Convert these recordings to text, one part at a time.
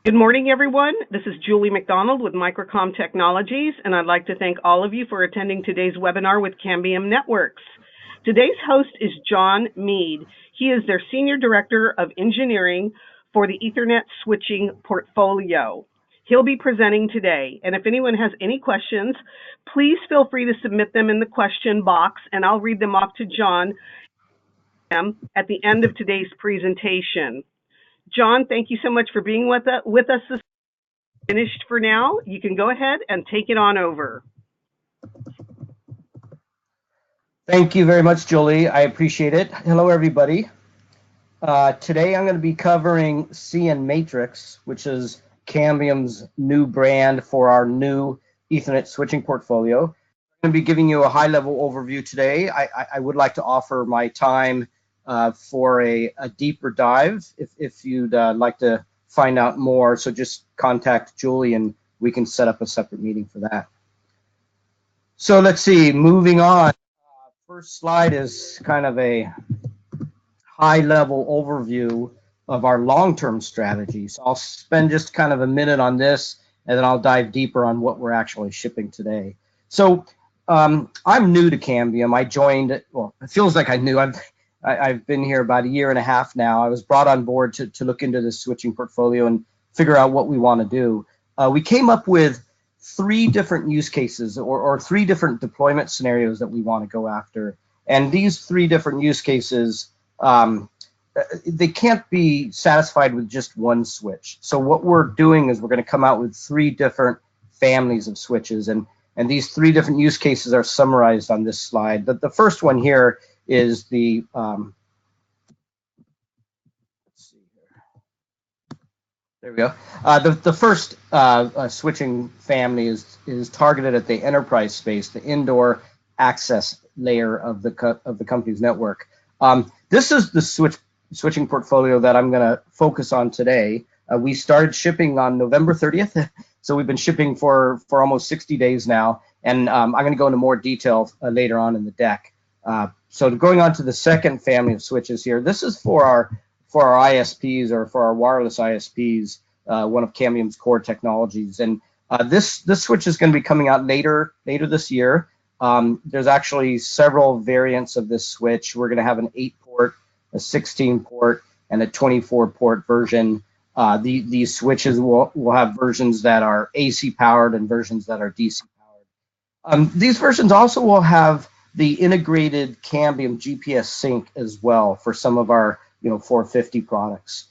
Good morning, everyone. This is Julie McDonald with Microcom Technologies, and I'd like to thank all of you for attending today's webinar with Cambium Networks. Today's host is John Mead. He is their Senior Director of Engineering for the Ethernet switching portfolio. He'll be presenting today, and if anyone has any questions, please feel free to submit them in the question box, and I'll read them off to John at the end of today's presentation. John, thank you so much for being with us this finished for now. You can go ahead and take it on over. Thank you very much, Julie. I appreciate it. Hello, everybody. Today I'm going to be covering CN Matrix, which is Cambium's new brand for our new Ethernet switching portfolio. I'm going to be giving you a high-level overview today. I would like to offer my time for a deeper dive if you'd like to find out more. So just contact Julie and we can set up a separate meeting for that. So let's see, moving on. First slide is kind of a high-level overview of our long-term strategy. So I'll spend just kind of a minute on this, and then I'll dive deeper on what we're actually shipping today. So I'm new to Cambium. I joined, well, it feels like I've been here about a year and a half now. I was brought on board to look into this switching portfolio and figure out what we want to do. We came up with 3 different use cases or 3 different deployment scenarios that we want to go after. And these 3 different use cases, they can't be satisfied with just one switch. So what we're doing is we're going to come out with 3 different families of switches. And these 3 different use cases are summarized on this slide. The first one here is the let's see here. There we go. The first switching family is targeted at the enterprise space, the indoor access layer of the company's network. This is the switching portfolio that I'm going to focus on today. We started shipping on November 30th, so we've been shipping for almost 60 days now, and I'm going to go into more detail later on in the deck. So going on to the second family of switches here, this is for our ISPs or for our wireless ISPs, one of Cambium's core technologies. And this switch is going to be coming out later this year. There's actually several variants of this switch. We're going to have an 8-port, a 16-port, and a 24-port version. These switches will have versions that are AC powered and versions that are DC powered. These versions also will have the integrated Cambium GPS sync as well for some of our 450 products.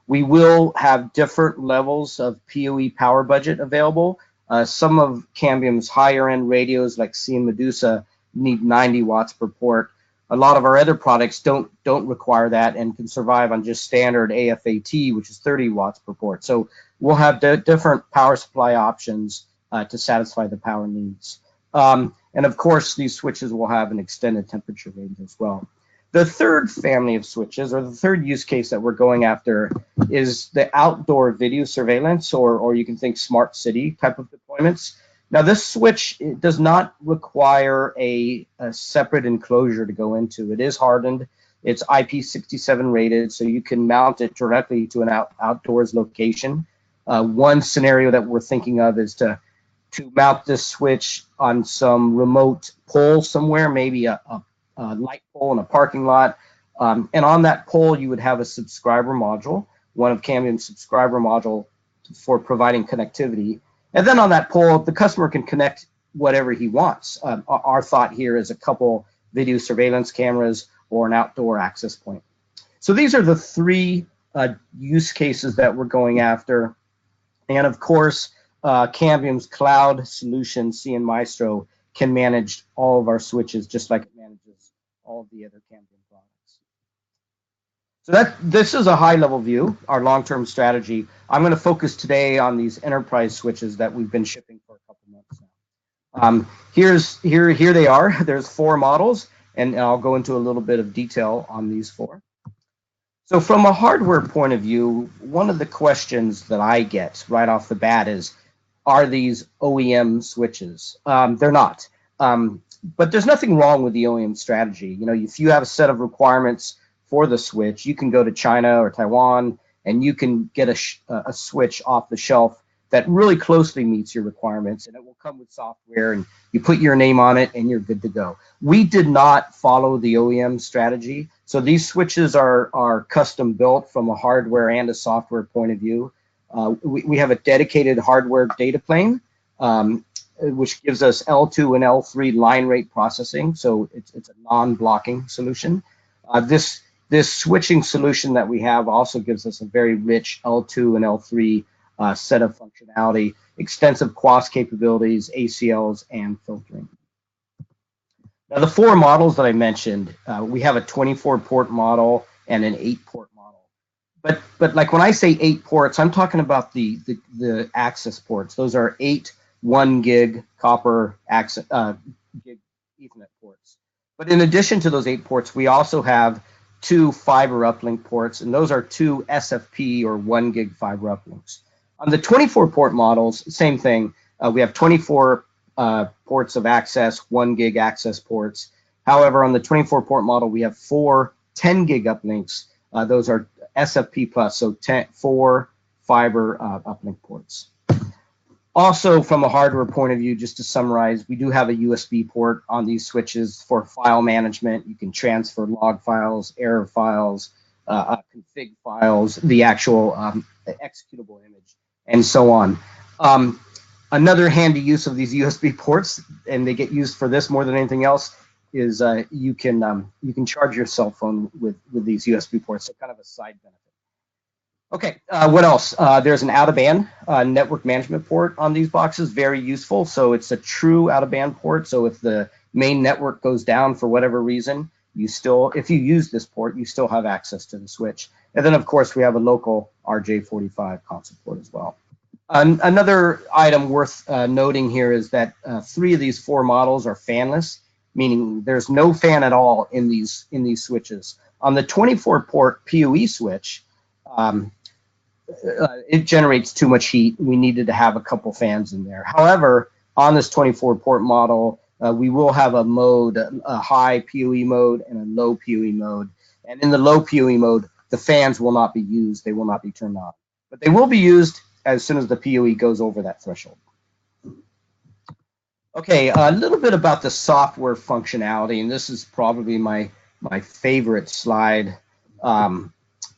We will have different levels of PoE power budget available. Some of Cambium's higher end radios like CN Medusa need 90 watts per port. A lot of our other products don't require that and can survive on just standard AFAT, which is 30 watts per port. So we'll have different power supply options to satisfy the power needs. And of course, these switches will have an extended temperature range as well. The third family of switches, or the third use case that we're going after, is the outdoor video surveillance, or you can think smart city type of deployments. Now, this switch does not require a separate enclosure to go into. It is hardened. It's IP67 rated, so you can mount it directly to an outdoors location. One scenario that we're thinking of is to mount this switch on some remote pole somewhere, maybe a light pole in a parking lot. And on that pole, you would have a subscriber module, one of Cambium's subscriber module for providing connectivity. And then on that pole, the customer can connect whatever he wants. Our thought here is a couple video surveillance cameras or an outdoor access point. So these are the 3 use cases that we're going after. And of course, Cambium's cloud solution, CN Maestro, can manage all of our switches just like it manages all of the other Cambium products. So this is a high-level view, our long-term strategy. I'm going to focus today on these enterprise switches that we've been shipping for a couple months now. Here they are. There's 4 models, and I'll go into a little bit of detail on these 4. So from a hardware point of view, one of the questions that I get right off the bat is, are these OEM switches? They're not. But there's nothing wrong with the OEM strategy. If you have a set of requirements for the switch, you can go to China or Taiwan and you can get a switch off the shelf that really closely meets your requirements, and it will come with software, and you put your name on it and you're good to go. We did not follow the OEM strategy, so these switches are custom built from a hardware and a software point of view. We have a dedicated hardware data plane, which gives us L2 and L3 line rate processing, so it's a non-blocking solution. This switching solution that we have also gives us a very rich L2 and L3 set of functionality, extensive QoS capabilities, ACLs, and filtering. Now, the 4 models that I mentioned, we have a 24-port model and an 8-port model. But like when I say 8 ports, I'm talking about the access ports. Those are 8 1 gig copper access, gig Ethernet ports. But in addition to those 8 ports, we also have 2 fiber uplink ports, and those are 2 SFP or 1 gig fiber uplinks. On the 24-port models, same thing. We have 24 ports of access, 1 gig access ports. However, on the 24-port model, we have 4 10 gig uplinks. Those are SFP plus, so 4 fiber uplink ports. Also, from a hardware point of view, just to summarize, we do have a USB port on these switches for file management. You can transfer log files, error files, config files, the actual executable image, and so on. Another handy use of these USB ports, and they get used for this more than anything else, is you can charge your cell phone with these USB ports. So kind of a side benefit. Okay, what else? There's an out-of-band network management port on these boxes, very useful. So it's a true out-of-band port. So if the main network goes down for whatever reason, if you use this port, you still have access to the switch. And then, of course, we have a local RJ45 console port as well. Another item worth noting here is that 3 of these 4 models are fanless, meaning there's no fan at all in these switches. On the 24-port PoE switch, it generates too much heat. We needed to have a couple fans in there. However, on this 24-port model, we will have a mode, a high PoE mode and a low PoE mode. And in the low PoE mode, the fans will not be used. They will not be turned on. But they will be used as soon as the PoE goes over that threshold. Okay, a little bit about the software functionality, and this is probably my favorite slide.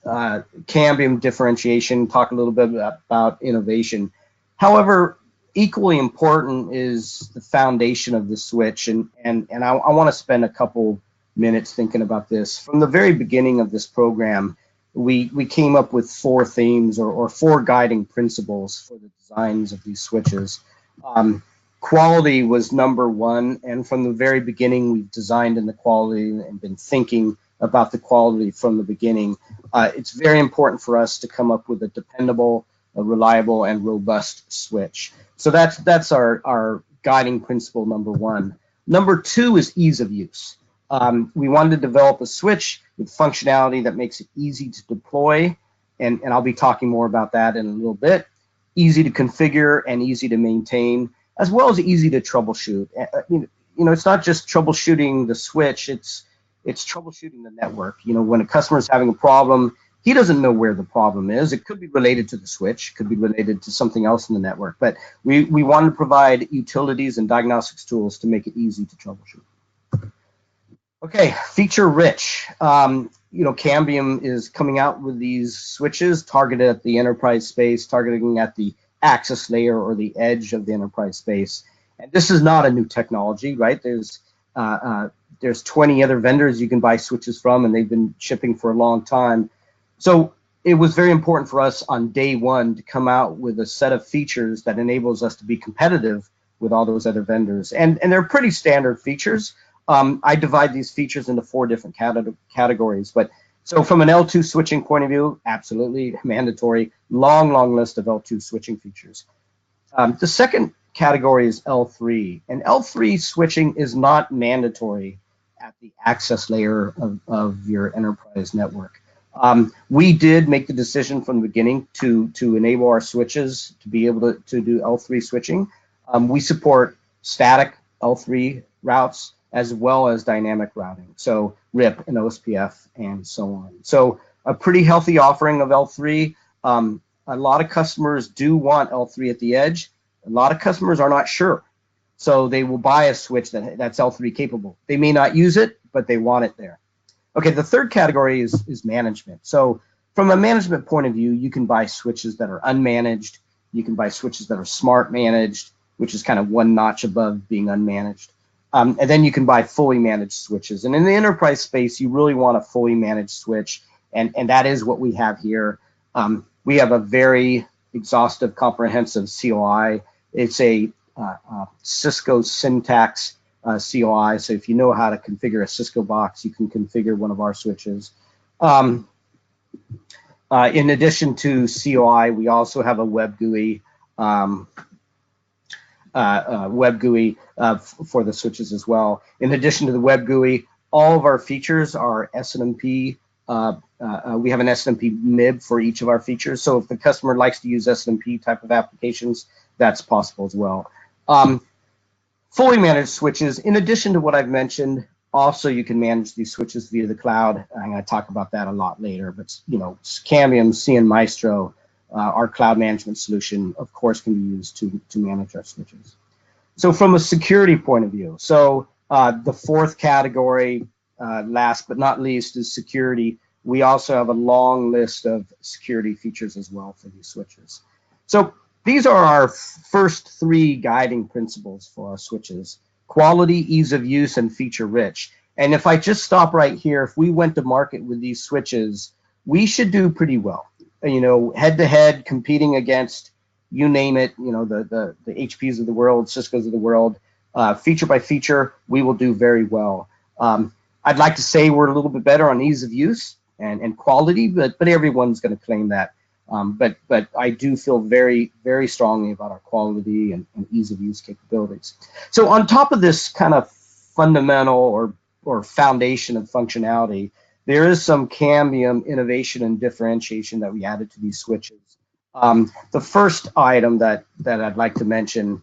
Cambium differentiation, talk a little bit about innovation. However, equally important is the foundation of the switch, and I want to spend a couple minutes thinking about this. From the very beginning of this program, we came up with 4 themes or 4 guiding principles for the designs of these switches. Quality was number 1, and from the very beginning, we've designed in the quality and been thinking about the quality from the beginning. It's very important for us to come up with a dependable, a reliable, and robust switch. So that's our guiding principle number 1. Number 2 is ease of use. We wanted to develop a switch with functionality that makes it easy to deploy, and I'll be talking more about that in a little bit. Easy to configure and easy to maintain, as well as easy to troubleshoot. You know, it's not just troubleshooting the switch, it's troubleshooting the network. You know, when a customer is having a problem, he doesn't know where the problem is. It could be related to the switch, could be related to something else in the network, but we want to provide utilities and diagnostics tools to make it easy to troubleshoot. Okay, feature rich. You know, Cambium is coming out with these switches targeted at the enterprise space, targeting at the access layer or the edge of the enterprise space. And this is not a new technology, right? There's 20 other vendors you can buy switches from, and they've been shipping for a long time. So it was very important for us on day 1 to come out with a set of features that enables us to be competitive with all those other vendors. And they're pretty standard features. I divide these features into 4 different categories. But so from an L2 switching point of view, absolutely mandatory, long list of L2 switching features. The second category is L3, and L3 switching is not mandatory at the access layer of your enterprise network. We did make the decision from the beginning to enable our switches to be able to do L3 switching. We support static L3 routes as well as dynamic routing, so RIP and OSPF and so on. So a pretty healthy offering of L3. A lot of customers do want L3 at the edge. A lot of customers are not sure. So they will buy a switch that's L3 capable. They may not use it, but they want it there. Okay, the third category is management. So from a management point of view, you can buy switches that are unmanaged. You can buy switches that are smart managed, which is kind of one notch above being unmanaged. And then you can buy fully managed switches. And in the enterprise space, you really want a fully managed switch. And that is what we have here. We have a very exhaustive, comprehensive COI. It's a Cisco Syntax COI. So if you know how to configure a Cisco box, you can configure one of our switches. In addition to COI, we also have a web GUI, for the switches as well. In addition to the web GUI, all of our features are SNMP. We have an SNMP MIB for each of our features. So if the customer likes to use SNMP type of applications, that's possible as well. Fully managed switches, in addition to what I've mentioned, also you can manage these switches via the cloud. I'm going to talk about that a lot later, but Cambium, CN Maestro, our cloud management solution, of course, can be used to manage our switches. So from a security point of view, so the fourth category, last but not least, is security. We also have a long list of security features as well for these switches. So these are our first three guiding principles for our switches: quality, ease of use, and feature rich. And if I just stop right here, if we went to market with these switches, we should do pretty well. Head to head, competing against, you name it, the HPs of the world, Cisco's of the world, feature by feature, we will do very well. I'd like to say we're a little bit better on ease of use and quality, but everyone's going to claim that. But I do feel very, very strongly about our quality and ease of use capabilities. So on top of this kind of fundamental or foundation of functionality, there is some Cambium innovation and differentiation that we added to these switches. The first item that I'd like to mention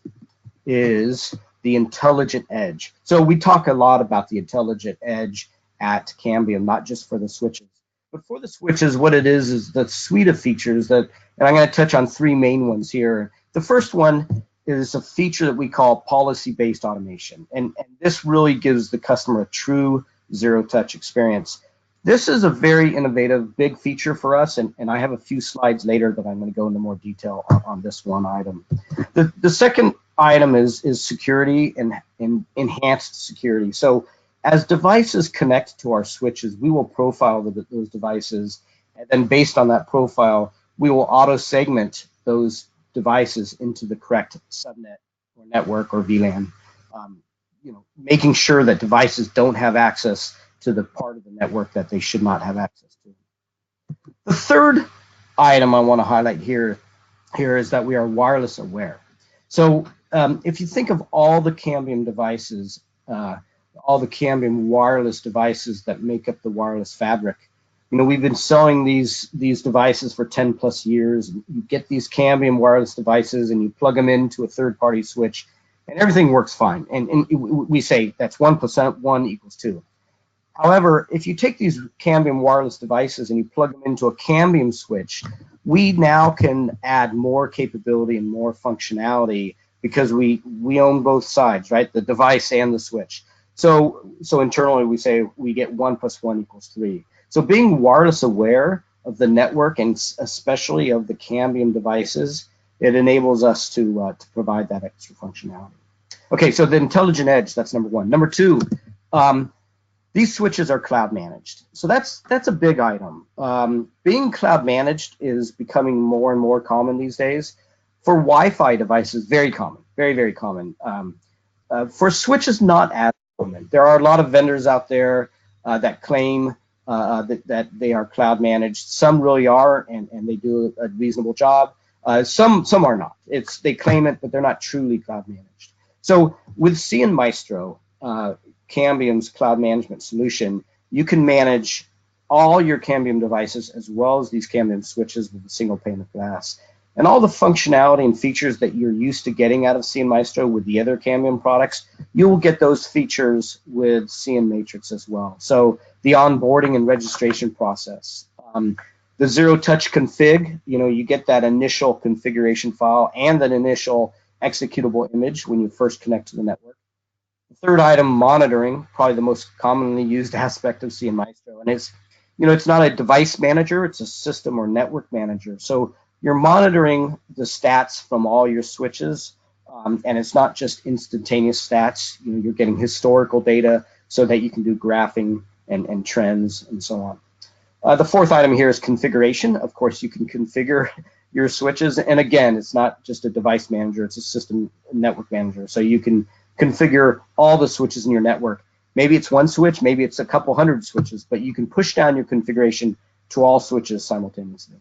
is the intelligent edge. So we talk a lot about the intelligent edge at Cambium, not just for the switches. But for the switches, what it is the suite of features that, and I'm going to touch on three main ones here. The first one is a feature that we call policy-based automation. And this really gives the customer a true zero-touch experience. This is a very innovative, big feature for us, and I have a few slides later that I'm going to go into more detail on this one item. The second item is security and enhanced security. So as devices connect to our switches, we will profile those devices, and then based on that profile, we will auto-segment those devices into the correct subnet or network or VLAN, making sure that devices don't have access to the part of the network that they should not have access to. The third item I want to highlight here is that we are wireless aware. So if you think of all the Cambium devices, all the Cambium wireless devices that make up the wireless fabric, we've been selling these devices for 10 plus years. You get these Cambium wireless devices and you plug them into a third-party switch and everything works fine. And we say that's 1 + 1 = 2. However, if you take these Cambium wireless devices and you plug them into a Cambium switch, we now can add more capability and more functionality because we own both sides, right? The device and the switch. So internally we say we get 1 + 1 = 3. So being wireless aware of the network and especially of the Cambium devices, it enables us to provide that extra functionality. Okay, so the intelligent edge, that's number one. Number two, these switches are cloud managed. So that's a big item. Being cloud managed is becoming more and more common these days. For Wi-Fi devices, very common, very, very common. For switches, not as common. There are a lot of vendors out there that claim that they are cloud managed. Some really are, and they do a reasonable job. Some are not. They claim it, but they're not truly cloud managed. So with CN Maestro, Cambium's cloud management solution, you can manage all your Cambium devices as well as these Cambium switches with a single pane of glass. And all the functionality and features that you're used to getting out of CN Maestro with the other Cambium products, you will get those features with CN Matrix as well. So the onboarding and registration process, The zero touch config, you get that initial configuration file and that initial executable image when you first connect to the network. The third item, monitoring, probably the most commonly used aspect of CN Maestro. And it's not a device manager, it's a system or network manager. So you're monitoring the stats from all your switches, and it's not just instantaneous stats. You're getting historical data so that you can do graphing and trends and so on. The fourth item here is configuration. Of course, you can configure your switches. And again, it's not just a device manager, it's a system network manager. So you can configure all the switches in your network. Maybe it's one switch, maybe it's a couple hundred switches, but you can push down your configuration to all switches simultaneously.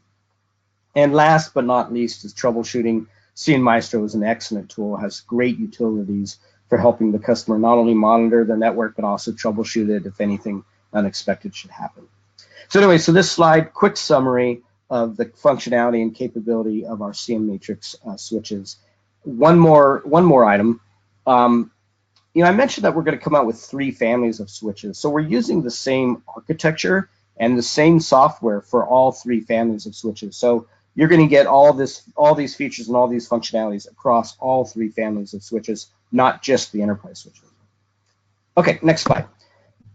And last but not least is troubleshooting. CN Maestro is an excellent tool, has great utilities for helping the customer not only monitor their network, but also troubleshoot it if anything unexpected should happen. So anyway, so this slide, quick summary of the functionality and capability of our CN Matrix switches. One more item. I mentioned that we're going to come out with 3 families of switches. So we're using the same architecture and the same software for all 3 families of switches. So you're going to get all these features and all these functionalities across all 3 families of switches, not just the enterprise switches. Okay, next slide.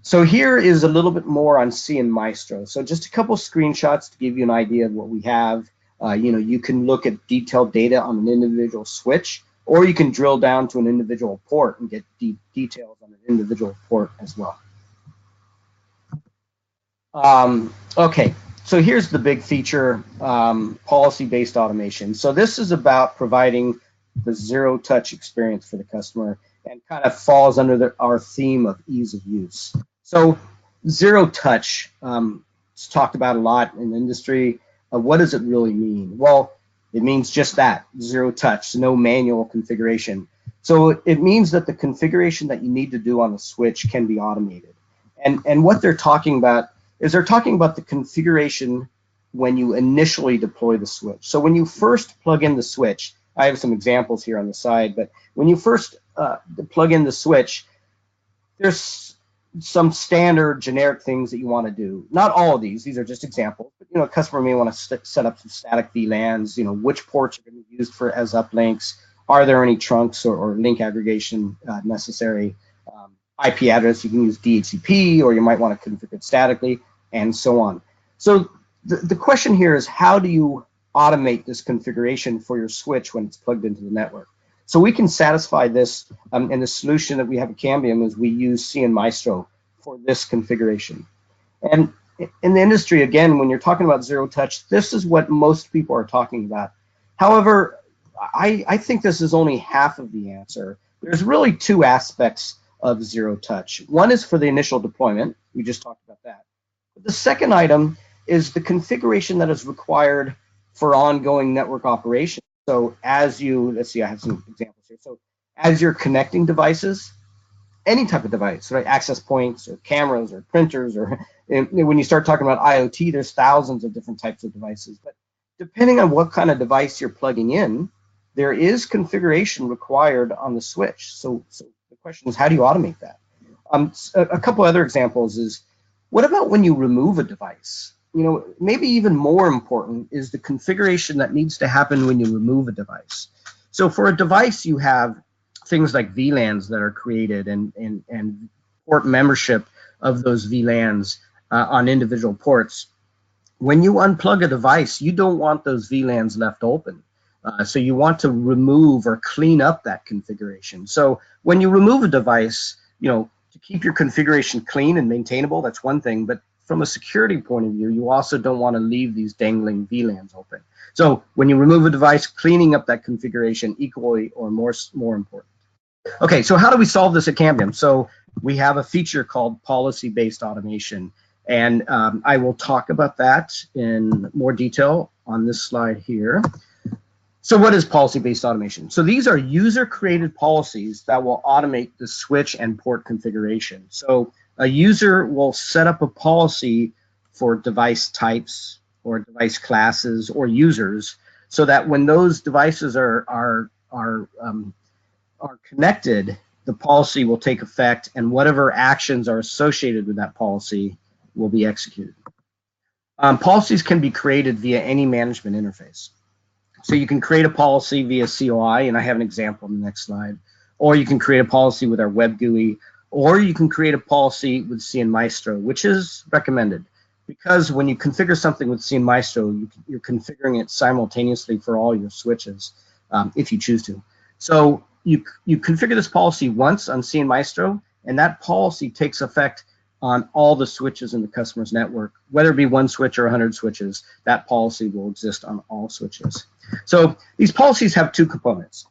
So here is a little bit more on CN Maestro. So just a couple screenshots to give you an idea of what we have. You can look at detailed data on an individual switch, or you can drill down to an individual port and get deep details on an individual port as well. Okay, so here's the big feature, policy-based automation. So this is about providing the zero-touch experience for the customer and kind of falls under our theme of ease of use. So zero-touch, it's talked about a lot in the industry. What does it really mean? Well, it means just that, zero touch, no manual configuration. So it means that the configuration that you need to do on the switch can be automated. And what they're talking about is they're talking about the configuration when you initially deploy the switch. So when you first plug in the switch, I have some examples here on the side, but when you first plug in the switch, there's some standard generic things that you want to do. Not all of these are just examples, but a customer may want to set up some static VLANs, which ports are going to be used as uplinks, are there any trunks or link aggregation necessary, IP address, you can use DHCP, or you might want to configure it statically, and so on. So the question here is, how do you automate this configuration for your switch when it's plugged into the network? So we can satisfy this, and the solution that we have at Cambium is we use CN Maestro for this configuration. And in the industry, again, when you're talking about zero touch, this is what most people are talking about. However, I think this is only half of the answer. There's really 2 aspects of zero touch. One is for the initial deployment. We just talked about that. But the second item is the configuration that is required for ongoing network operation. So as let's see, I have some examples here. So as you're connecting devices, any type of device, right? Access points or cameras or printers, or when you start talking about IoT, there's thousands of different types of devices. But depending on what kind of device you're plugging in, there is configuration required on the switch. So the question is, how do you automate that? A couple other examples is, what about when you remove a device? Maybe even more important is the configuration that needs to happen when you remove a device. So for a device, you have things like VLANs that are created and port membership of those VLANs on individual ports. When you unplug a device, you don't want those VLANs left open. So you want to remove or clean up that configuration. So when you remove a device, to keep your configuration clean and maintainable, that's one thing, but from a security point of view, you also don't want to leave these dangling VLANs open. So when you remove a device, cleaning up that configuration equally or more important. Okay, so how do we solve this at Cambium? So we have a feature called policy-based automation, and I will talk about that in more detail on this slide here. So what is policy-based automation? So these are user-created policies that will automate the switch and port configuration. So a user will set up a policy for device types or device classes or users, so that when those devices are connected, the policy will take effect, and whatever actions are associated with that policy will be executed. Policies can be created via any management interface. So you can create a policy via COI, and I have an example on the next slide, or you can create a policy with our web GUI, or you can create a policy with CNMaestro, which is recommended because when you configure something with CNMaestro, you're configuring it simultaneously for all your switches if you choose to. So you configure this policy once on CNMaestro, and that policy takes effect on all the switches in the customer's network, whether it be one switch or 100 switches. That policy will exist on all switches. So these policies have two components.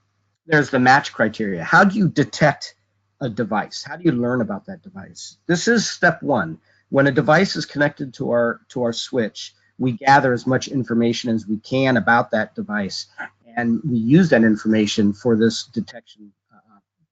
There's the match criteria. How do you detect a device? How do you learn about that device? This is step one. When a device is connected to our switch, we gather as much information as we can about that device, and we use that information for this detection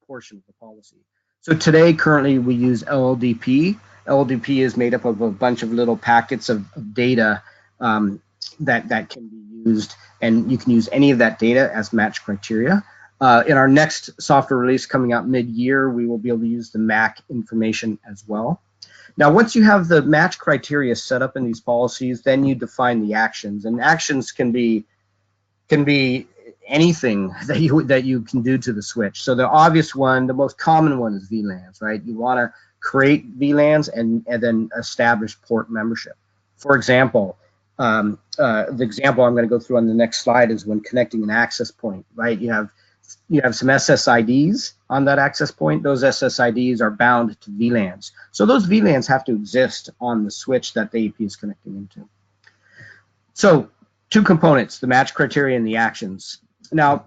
portion of the policy. So today, currently, we use LLDP. LLDP is made up of a bunch of little packets of data that can be used, and you can use any of that data as match criteria. In our next software release coming out mid-year, we will be able to use the MAC information as well. Now, once you have the match criteria set up in these policies, then you define the actions, and actions can be anything that you can do to the switch. So the obvious one, the most common one is VLANs, right? You want to create VLANs and then establish port membership. For example, the example I'm going to go through on the next slide is when connecting an access point, right? You have some SSIDs on that access point. Those SSIDs are bound to VLANs. So those VLANs have to exist on the switch that the AP is connecting into. So two components, the match criteria and the actions. Now,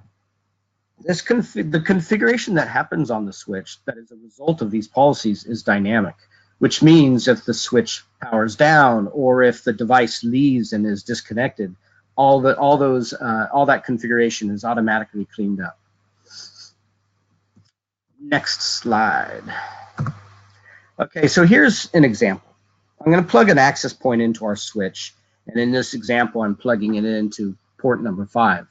the configuration that happens on the switch that is a result of these policies is dynamic, which means if the switch powers down or if the device leaves and is disconnected, all that configuration is automatically cleaned up. Next slide. Okay, so here's an example. I'm going to plug an access point into our switch, and in this example, I'm plugging it into port number 5.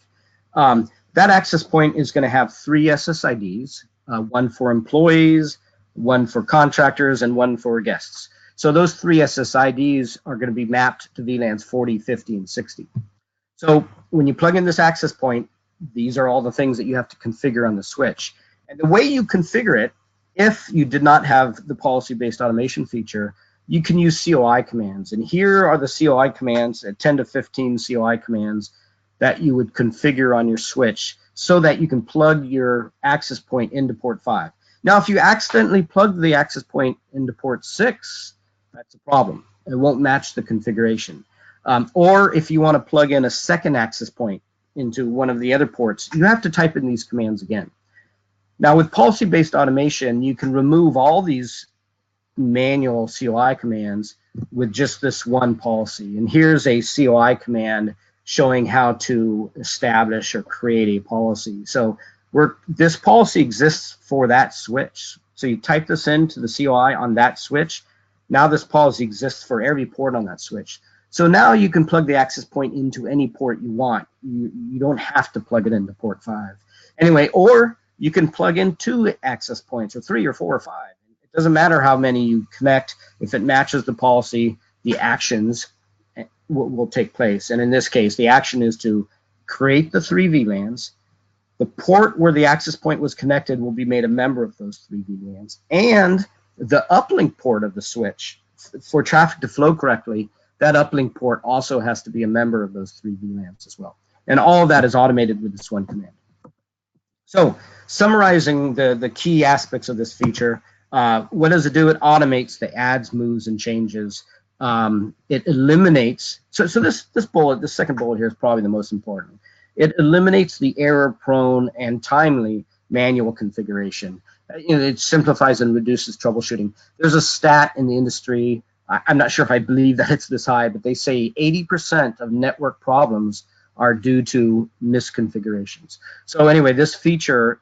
That access point is going to have 3 SSIDs, one for employees, one for contractors, and one for guests. So those 3 SSIDs are going to be mapped to VLANs 40, 50, and 60. So when you plug in this access point, these are all the things that you have to configure on the switch. And the way you configure it, if you did not have the policy-based automation feature, you can use COI commands. And here are the COI commands, 10 to 15 COI commands that you would configure on your switch so that you can plug your access point into port 5. Now, if you accidentally plug the access point into port 6, that's a problem. It won't match the configuration. Or if you want to plug in a second access point into one of the other ports, you have to type in these commands again. Now, with policy-based automation, you can remove all these manual COI commands with just this one policy. And here's a COI command showing how to establish or create a policy. So this policy exists for that switch. So you type this into the COI on that switch. Now this policy exists for every port on that switch. So now you can plug the access point into any port you want. You don't have to plug it into port 5. Anyway, or you can plug in 2 access points, or 3 or 4 or 5. It doesn't matter how many you connect. If it matches the policy, the actions will take place. And in this case, the action is to create the 3 VLANs. The port where the access point was connected will be made a member of those 3 VLANs. And the uplink port of the switch, for traffic to flow correctly, that uplink port also has to be a member of those 3 VLANs as well. And all of that is automated with this one command. So summarizing the key aspects of this feature, what does it do? It automates the adds, moves, and changes. It eliminates, so this second bullet here is probably the most important. It eliminates the error-prone and timely manual configuration. It simplifies and reduces troubleshooting. There's a stat in the industry, I'm not sure if I believe that it's this high, but they say 80% of network problems are due to misconfigurations. So anyway, this feature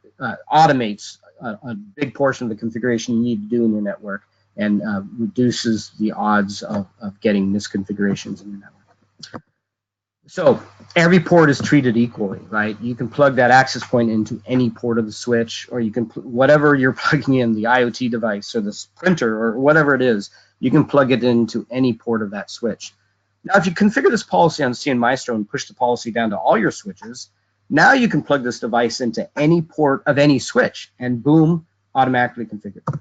automates a big portion of the configuration you need to do in your network and reduces the odds of getting misconfigurations in your network. So every port is treated equally, right? You can plug that access point into any port of the switch, or you can, whatever you're plugging in, the IoT device or this printer or whatever it is, you can plug it into any port of that switch. Now, if you configure this policy on CN Maestro and push the policy down to all your switches, now you can plug this device into any port of any switch, and boom, automatically configured.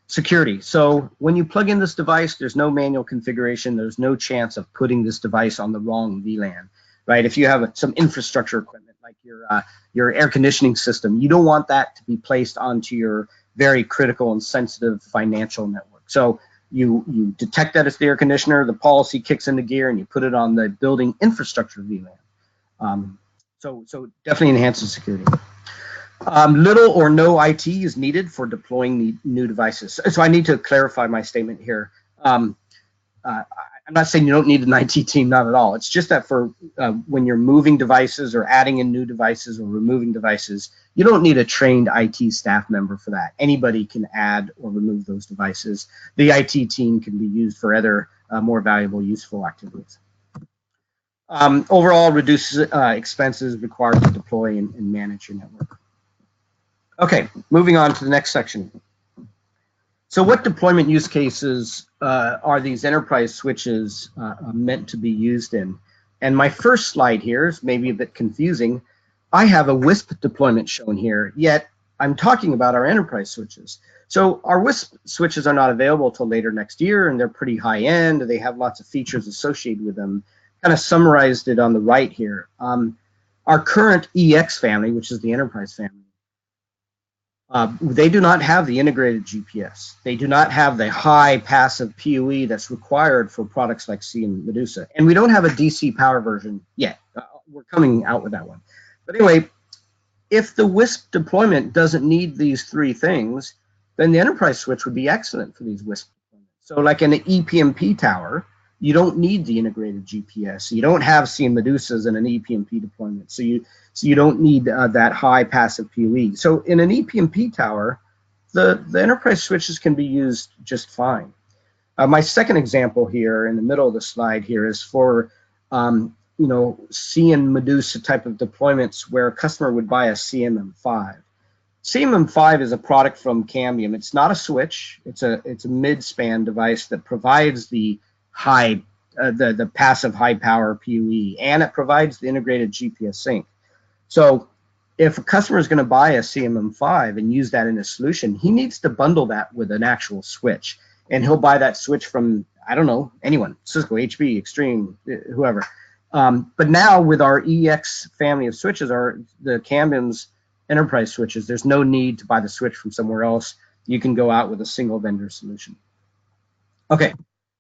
Security. So when you plug in this device, there's no manual configuration. There's no chance of putting this device on the wrong VLAN, right? If you have some infrastructure equipment like your air conditioning system, you don't want that to be placed onto your very critical and sensitive financial network. So you detect that it's the air conditioner, the policy kicks into gear, and you put it on the building infrastructure VLAN. So definitely enhances security. Little or no IT is needed for deploying the new devices. So I need to clarify my statement here. I'm not saying you don't need an IT team, not at all. It's just that for when you're moving devices or adding in new devices or removing devices, you don't need a trained IT staff member for that. Anybody can add or remove those devices. The IT team can be used for other more valuable, useful activities. Overall, reduces expenses required to deploy and manage your network. Okay, moving on to the next section. So what deployment use cases are these enterprise switches meant to be used in? And my first slide here is maybe a bit confusing. I have a WISP deployment shown here, yet I'm talking about our enterprise switches. So our WISP switches are not available till later next year, and they're pretty high end. They have lots of features associated with them. Kind of summarized it on the right here. Our current EX family, which is the enterprise family, they do not have the integrated GPS. They do not have the high passive PoE that's required for products like CN Medusa. And we don't have a DC power version yet. We're coming out with that one. But anyway, if the WISP deployment doesn't need these three things, then the enterprise switch would be excellent for these WISP deployments. So like in an EPMP tower, you don't need the integrated GPS. You don't have CN Medusas in an EPMP deployment. So you don't need that high passive PoE. So in an EPMP tower, the enterprise switches can be used just fine. My second example here in the middle of the slide here is for CN Medusa type of deployments where a customer would buy a CMM5. CMM5 is a product from Cambium. It's not a switch. It's a mid-span device that provides the the passive high power PoE, and it provides the integrated GPS sync. So if a customer is going to buy a CMM5 and use that in a solution, he needs to bundle that with an actual switch. And he'll buy that switch from, I don't know, anyone, Cisco, HP, Extreme, whoever. But now with our EX family of switches, the Cambium's enterprise switches, there's no need to buy the switch from somewhere else. You can go out with a single vendor solution. Okay,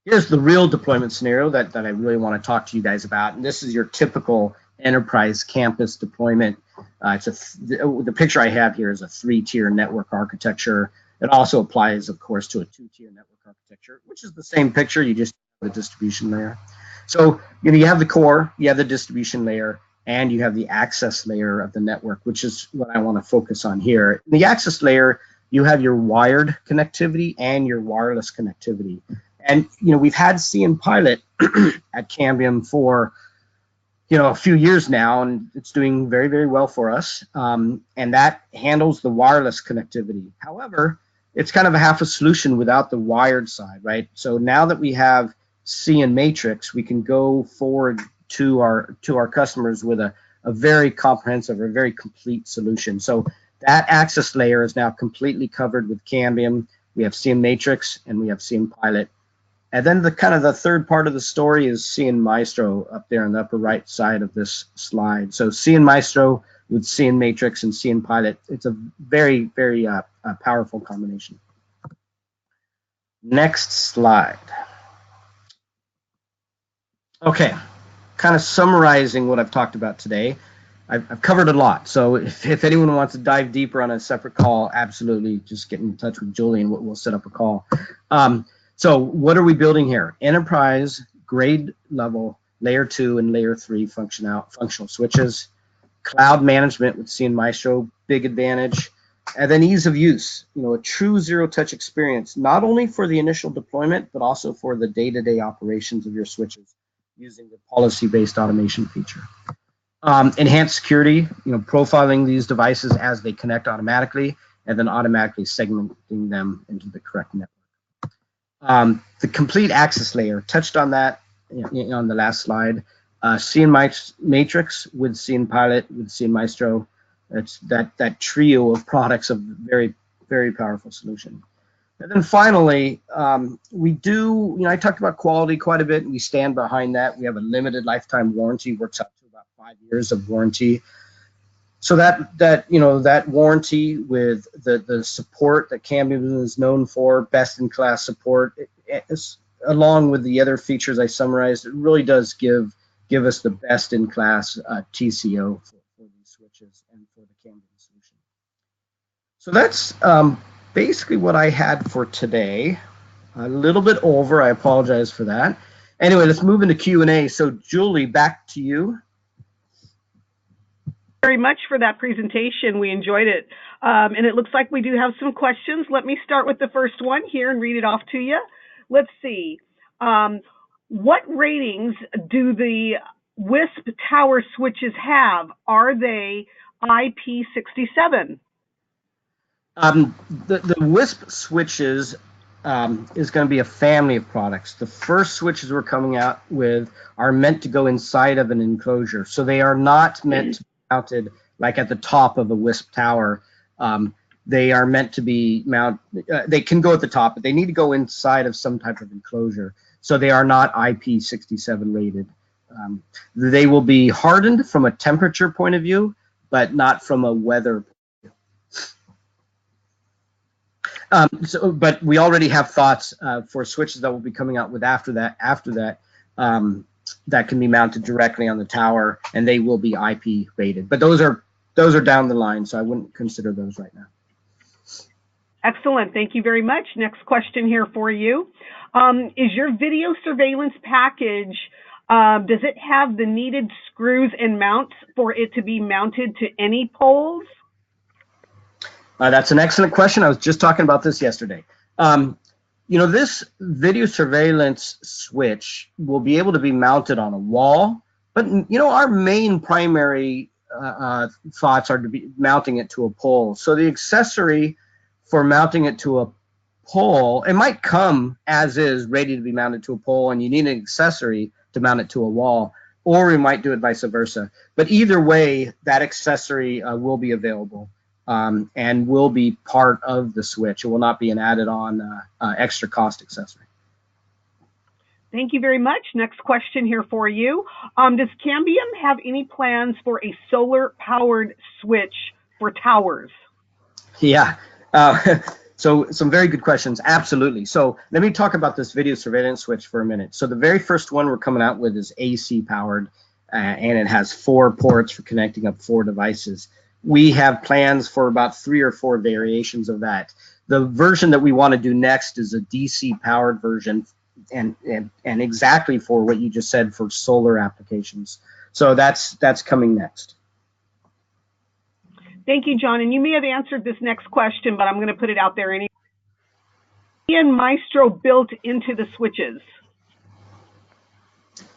here's the real deployment scenario that I really want to talk to you guys about. And this is your typical enterprise campus deployment. The picture I have here is a 3-tier network architecture. It also applies, of course, to a 2-tier network architecture, which is the same picture, you just have the distribution layer. So you have the core, you have the distribution layer, and you have the access layer of the network, which is what I want to focus on here. In the access layer, you have your wired connectivity and your wireless connectivity. And we've had CN Pilot at Cambium for a few years now, and it's doing very, very well for us. And that handles the wireless connectivity. However, it's kind of a half a solution without the wired side, right? So now that we have CN Matrix, we can go forward to our customers with a very comprehensive or very complete solution. So that access layer is now completely covered with Cambium. We have CN Matrix and we have CN Pilot. And then the third part of the story is CN Maestro up there on the upper right side of this slide. So CN Maestro with CN Matrix and CN Pilot, it's a very, very powerful combination. Next slide. Okay, kind of summarizing what I've talked about today. I've covered a lot, so if anyone wants to dive deeper on a separate call, absolutely, just get in touch with Julie and we'll set up a call. So what are we building here? Enterprise grade level layer 2 and layer 3 functional switches, cloud management with CN Maestro, big advantage, and then ease of use, a true zero-touch experience, not only for the initial deployment, but also for the day-to-day operations of your switches using the policy-based automation feature. Enhanced security, profiling these devices as they connect automatically, and then automatically segmenting them into the correct network. The complete access layer, touched on that on the last slide. CN Matrix with CN Pilot, with CN Maestro. It's that trio of products of very, very powerful solution. And then finally, we do, I talked about quality quite a bit, and we stand behind that. We have a limited lifetime warranty, works up to about 5 years of warranty. So that warranty with the support that Cambium is known for, best in class support, along with the other features I summarized, it really does give us the best in class TCO for these switches and for the Cambium solution. So that's basically what I had for today. A little bit over, I apologize for that. Anyway, let's move into Q&A. So Julie, back to you. Very much for that presentation. We enjoyed it. And it looks like we do have some questions. Let me start with the first one here and read it off to you. Let's see. What ratings do the WISP tower switches have? Are they IP67? The WISP switches is going to be a family of products. The first switches we're coming out with are meant to go inside of an enclosure. So they are not meant to be mounted like at the top of a WISP tower. They are meant to be mounted. They can go at the top, but they need to go inside of some type of enclosure. So they are not IP67 rated. They will be hardened from a temperature point of view, but not from a weather. But we already have thoughts for switches that will be coming out with after that that can be mounted directly on the tower, and they will be IP rated. But those are down the line, so I wouldn't consider those right now. Excellent. Thank you very much. Next question here for you. Is your video surveillance package, does it have the needed screws and mounts for it to be mounted to any poles? That's an excellent question. I was just talking about this yesterday. This video surveillance switch will be able to be mounted on a wall, but our main primary thoughts are to be mounting it to a pole. So the accessory for mounting it to a pole, it might come as is, ready to be mounted to a pole, and you need an accessory to mount it to a wall, or we might do it vice versa. But either way, that accessory will be available. And will be part of the switch. It will not be an added-on extra cost accessory. Thank you very much. Next question here for you. Does Cambium have any plans for a solar-powered switch for towers? Yeah. So some very good questions. Absolutely. So let me talk about this video surveillance switch for a minute. So the very first one we're coming out with is AC powered, and it has 4 ports for connecting up 4 devices. We have plans for about 3 or 4 variations of that. The version that we want to do next is a DC powered version, and exactly for what you just said, for solar applications. So that's coming next. Thank you, John. And you may have answered this next question, but I'm going to put it out there anyway. CN Maestro built into the switches?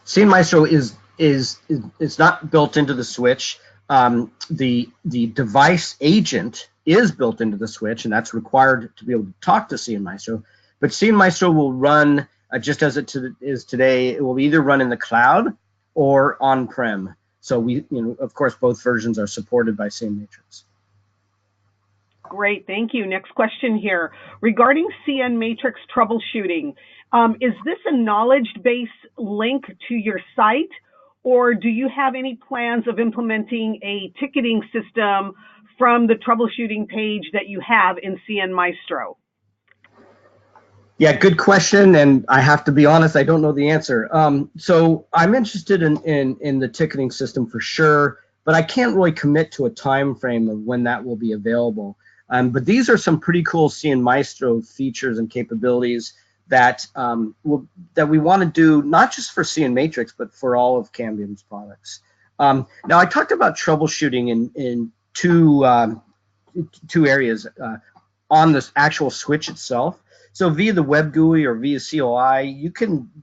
CN Maestro is not built into the switch. The device agent is built into the switch, and that's required to be able to talk to CN Maestro. But CN Maestro will run just as it is today. It will either run in the cloud or on-prem. So of course, both versions are supported by CN Matrix. Great, thank you. Next question here. Regarding CN Matrix troubleshooting, is this a knowledge base link to your site, or do you have any plans of implementing a ticketing system from the troubleshooting page that you have in CN Maestro? Yeah, good question, and I have to be honest, I don't know the answer. So I'm interested in the ticketing system for sure, but I can't really commit to a time frame of when that will be available. But these are some pretty cool CN Maestro features and capabilities that that we want to do, not just for CN Matrix, but for all of Cambium's products. Now, I talked about troubleshooting in two areas on this actual switch itself. So via the web GUI or via COI,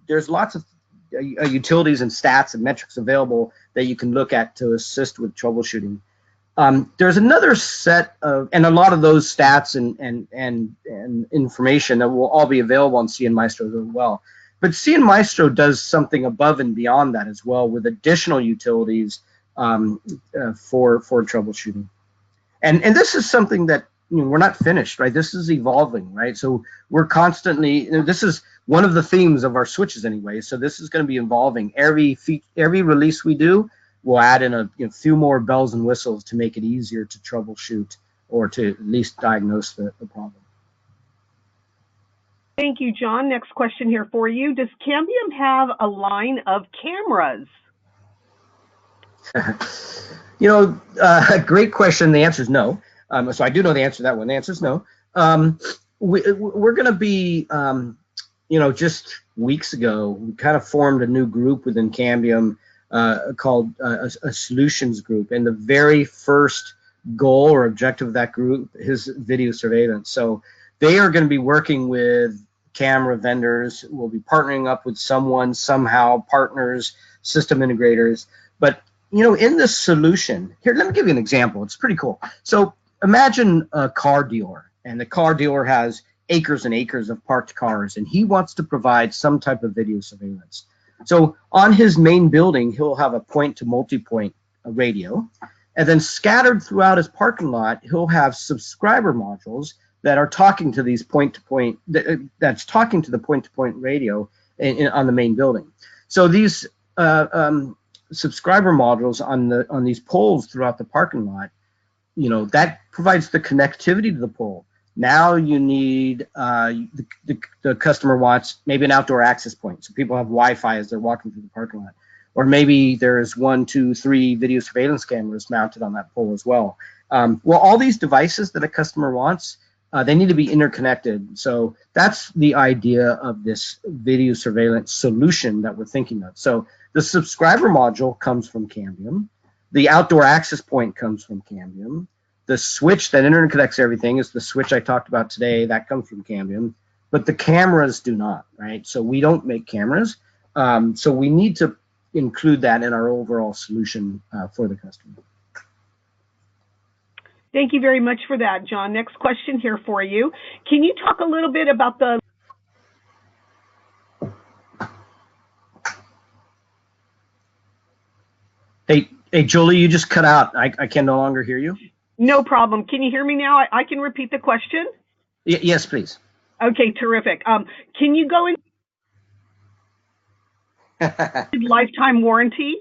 there's lots of utilities and stats and metrics available that you can look at to assist with troubleshooting. There's another set of, and a lot of those stats and information that will all be available on CN Maestro as well. But CN Maestro does something above and beyond that as well, with additional utilities for troubleshooting. And this is something that, we're not finished, right? This is evolving, right? So we're constantly, this is one of the themes of our switches anyway. So this is going to be evolving. Every release we do, we'll add in a few more bells and whistles to make it easier to troubleshoot or to at least diagnose the problem. Thank you, John. Next question here for you. Does Cambium have a line of cameras? Great question. The answer is no. So I do know the answer to that one. The answer is no. We're going to be, just weeks ago, we kind of formed a new group within Cambium called a solutions group. And the very first goal or objective of that group is video surveillance. So they are going to be working with camera vendors. We'll be partnering up with someone, somehow, partners, system integrators. But, in this solution, here, let me give you an example. It's pretty cool. So imagine a car dealer, and the car dealer has acres and acres of parked cars, and he wants to provide some type of video surveillance. So on his main building, he'll have a point-to-multipoint radio, and then scattered throughout his parking lot, he'll have subscriber modules that are talking to these point-to-point, that's talking to the point-to-point radio on the main building. So these subscriber modules on these poles throughout the parking lot, that provides the connectivity to the pole. Now you need, the customer wants maybe an outdoor access point. So people have Wi-Fi as they're walking through the parking lot. Or maybe there's 1, 2, 3 video surveillance cameras mounted on that pole as well. Well, all these devices that a customer wants, they need to be interconnected. So that's the idea of this video surveillance solution that we're thinking of. So the subscriber module comes from Cambium. The outdoor access point comes from Cambium. The switch that interconnects everything is the switch I talked about today. That comes from Cambium. But the cameras do not, right? So we don't make cameras. So we need to include that in our overall solution for the customer. Thank you very much for that, John. Next question here for you. Can you talk a little bit about the Hey, Julie, you just cut out. I can no longer hear you. No problem. Can you hear me now? I can repeat the question. Yes, please. Okay, terrific. Can you go into lifetime warranty?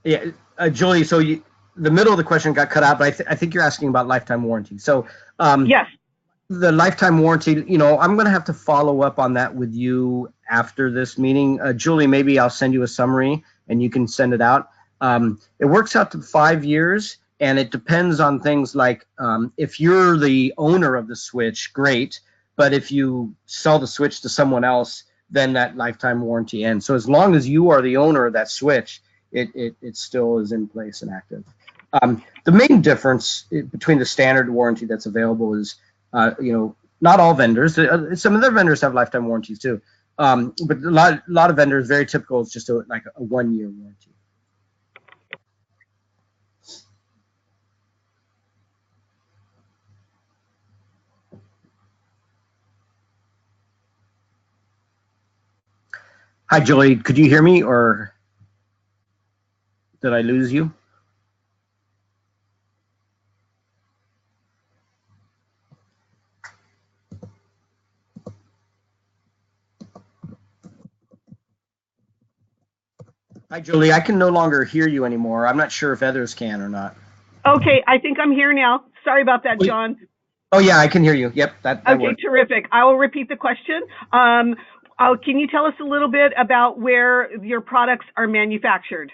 Yeah, Julie. So the middle of the question got cut out, but I think you're asking about lifetime warranty. So yes, the lifetime warranty. I'm going to have to follow up on that with you after this meeting. Julie, maybe I'll send you a summary and you can send it out. It works out to 5 years, and it depends on things like if you're the owner of the switch, great. But if you sell the switch to someone else, then that lifetime warranty ends. So as long as you are the owner of that switch, it still is in place and active. The main difference between the standard warranty that's available is, not all vendors. Some of their vendors have lifetime warranties too, but a lot of vendors, very typical, it's just like a 1-year warranty. Hi, Julie. Could you hear me, or did I lose you? Hi, Julie. I can no longer hear you anymore. I'm not sure if others can or not. Okay, I think I'm here now. Sorry about that, John. Oh, yeah, I can hear you. Yep, that okay, worked. Terrific. I will repeat the question. Can you tell us a little bit about where your products are manufactured?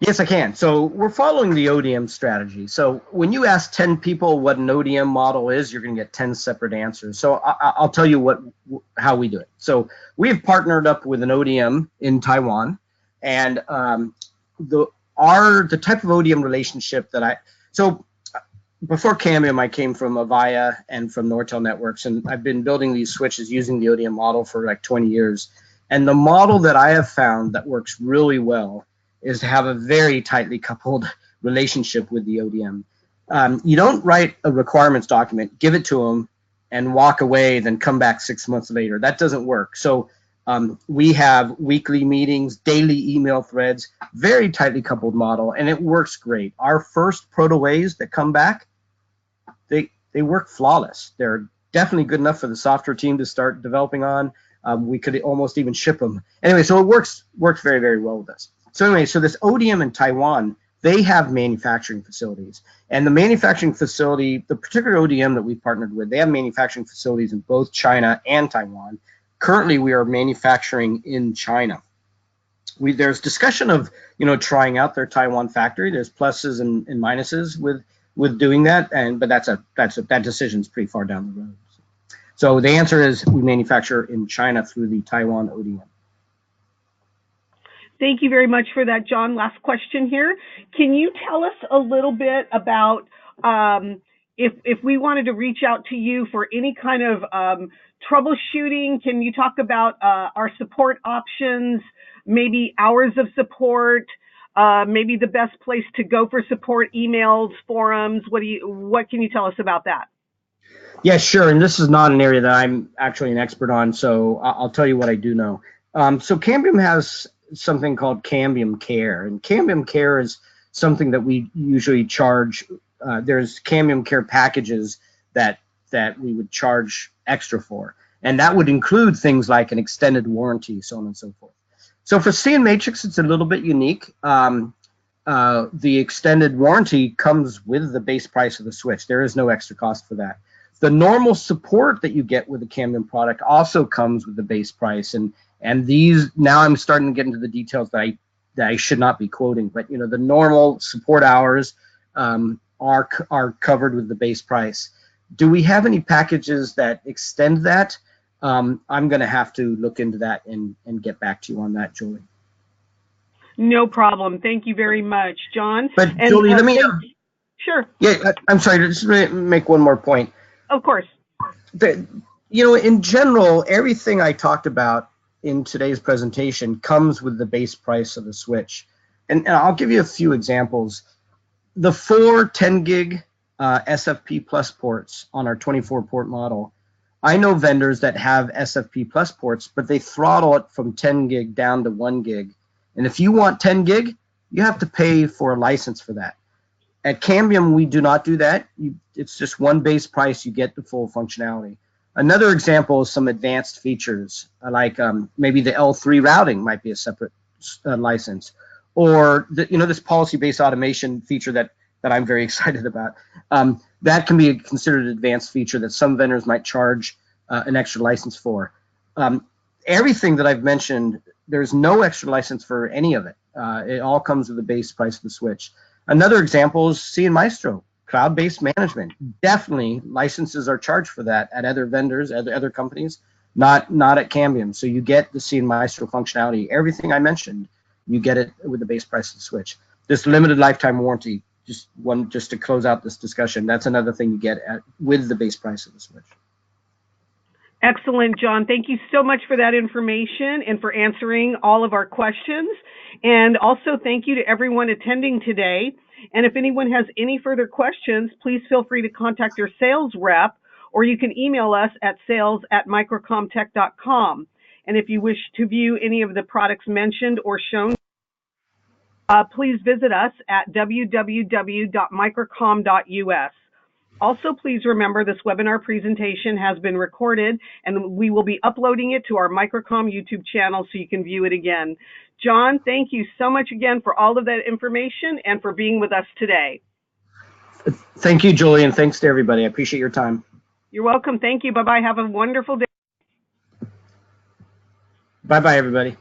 Yes, I can. So we're following the ODM strategy. So when you ask 10 people what an ODM model is, you're going to get 10 separate answers. So I'll tell you how we do it. So we have partnered up with an ODM in Taiwan, and the type of ODM relationship so before Cambium, I came from Avaya and from Nortel Networks, and I've been building these switches using the ODM model for like 20 years. And the model that I have found that works really well is to have a very tightly coupled relationship with the ODM. You don't write a requirements document, give it to them, and walk away, then come back 6 months later. That doesn't work. So we have weekly meetings, daily email threads, very tightly coupled model, and it works great. Our first proto-ways that come back, they work flawless. They're definitely good enough for the software team to start developing on. We could almost even ship them. Anyway, so it works very, very well with us. So anyway, so this ODM in Taiwan, they have manufacturing facilities. And the manufacturing facility, the particular ODM that we partnered with, they have manufacturing facilities in both China and Taiwan. Currently, we are manufacturing in China. There's discussion of, trying out their Taiwan factory. There's pluses and minuses with doing that, but that decision's pretty far down the road. So the answer is we manufacture in China through the Taiwan ODM. Thank you very much for that, John. Last question here. Can you tell us a little bit about if we wanted to reach out to you for any kind of troubleshooting? Can you talk about our support options, maybe hours of support, maybe the best place to go for support, emails, forums? What can you tell us about that? Yeah, sure. And this is not an area that I'm actually an expert on, so I'll tell you what I do know. So Cambium has something called Cambium Care, and Cambium Care is something that we usually charge. There's Cambium Care packages that we would charge extra for, and that would include things like an extended warranty, so on and so forth. So for CN Matrix, it's a little bit unique. The extended warranty comes with the base price of the switch. There is no extra cost for that. The normal support that you get with the Cambium product also comes with the base price, and these, now I'm starting to get into the details that I should not be quoting, but the normal support hours are covered with the base price. Do we have any packages that extend that? I'm going to have to look into that and get back to you on that, Julie. No problem. Thank you very much, John. But Julie, let me. Sure. Yeah, I'm sorry. Just make one more point. Of course. In general, everything I talked about in today's presentation comes with the base price of the switch. And I'll give you a few examples. The 4 10 gig SFP plus ports on our 24 port model, I know vendors that have SFP plus ports, but they throttle it from 10 gig down to 1 gig. And if you want 10 gig, you have to pay for a license for that. At Cambium, we do not do that. It's just one base price, you get the full functionality. Another example is some advanced features, like maybe the L3 routing might be a separate license, or this policy-based automation feature that I'm very excited about. That can be considered an advanced feature that some vendors might charge an extra license for. Everything that I've mentioned, there's no extra license for any of it. It all comes with the base price of the switch. Another example is CN Maestro, cloud-based management. Definitely licenses are charged for that at other vendors, other companies, not at Cambium. So you get the CN Maestro functionality. Everything I mentioned, you get it with the base price of the switch. This limited lifetime warranty, just to close out this discussion, that's another thing you get with the base price of the switch. Excellent, John. Thank you so much for that information and for answering all of our questions. And also thank you to everyone attending today. And if anyone has any further questions, please feel free to contact your sales rep, or you can email us at sales@microcomtech.com. And if you wish to view any of the products mentioned or shown, please visit us at www.microcom.us. Also, please remember this webinar presentation has been recorded, and we will be uploading it to our Microcom YouTube channel so you can view it again. John, thank you so much again for all of that information and for being with us today. Thank you, Julie, and thanks to everybody. I appreciate your time. You're welcome. Thank you. Bye-bye. Have a wonderful day. Bye-bye, everybody.